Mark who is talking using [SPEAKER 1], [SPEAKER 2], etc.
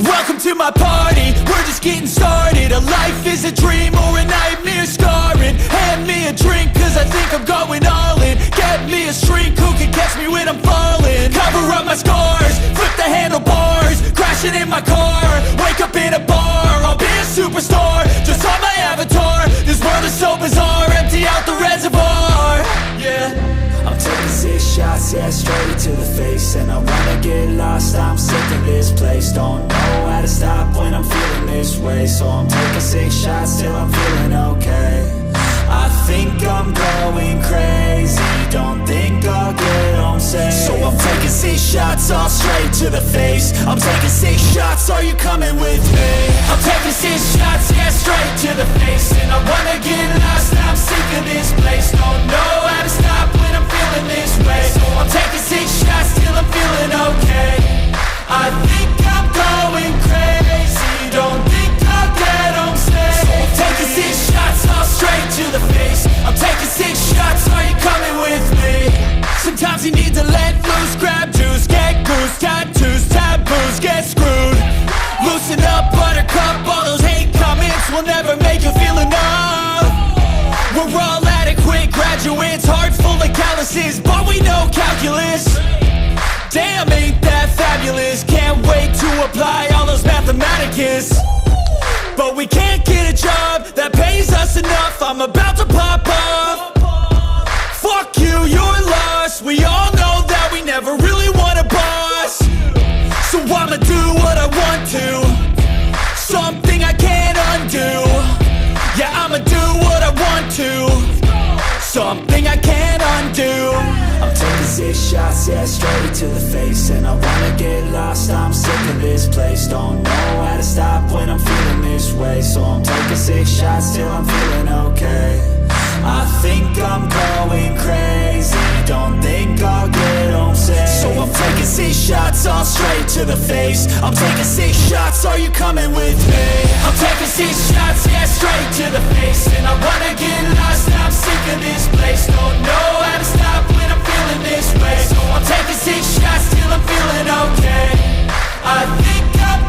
[SPEAKER 1] Welcome to my party, we're just getting started. A life is a dream or a nightmare scarring. Hand me a drink cause I think I'm going all in. Get me a shrink who can catch me when I'm falling. Cover up my scars, flip the handlebars, crashing in my car, wake up in a bar. I'll be a superstar, just on my avatar. This world is so bizarre, empty out the reservoir. Yeah,
[SPEAKER 2] I'm taking 6 shots, yeah, straight to the face. And I wanna get lost, I'm sick of this place. Don't know how to stop when I'm feeling this way. So I'm taking 6 shots till I'm feeling okay. I think I'm going crazy, don't think I'll get home safe. So I'm taking 6 shots, all straight to the face. I'm taking 6 shots, are you coming with me? I'm taking 6 shots, yeah, straight to the face. And I wanna get lost, I'm sick of this place. Don't know how to stop when I'm feeling this way. So I'm taking 6 shots till I'm feeling okay. I think I'm going crazy, don't think I'll get home safe. So I'm taking 6 shots, all straight to the face. I'm taking 6 shots, are you coming with me? Sometimes you need to let loose, grab juice, get goose, tattoos, taboos, get screwed. Loosen up, buttercup, all those hate comments will never make you feel enough. We're all adequate graduates, heart full of calluses, but we know calculus. Damn, ain't that fabulous? Can't wait to apply all those mathematicus. But we can't get a job that pays us enough. I'm about to pop off. Fuck you, you're lost. We all know that we never really want a boss. So I'ma do what I want to, something I can't undo. Yeah, I'ma do what I want to, something I can't undo. I'm taking 6 shots, yeah, straight to the face. And I wanna get lost, I'm sick of this place. Don't know how to stop when I'm feeling this way. So I'm taking 6 shots till I'm feeling okay. I think I'm going crazy, don't think I'll get home safe. So I'm taking 6 shots, all straight to the face. I'm taking 6 shots, are you coming with me? I'm taking 6 shots, yeah, straight to the face. And I wanna get lost, I'm sick of this place. Don't know how to stop when I'm feeling this way. So I'm taking 6 shots till I'm feeling okay. I think I'm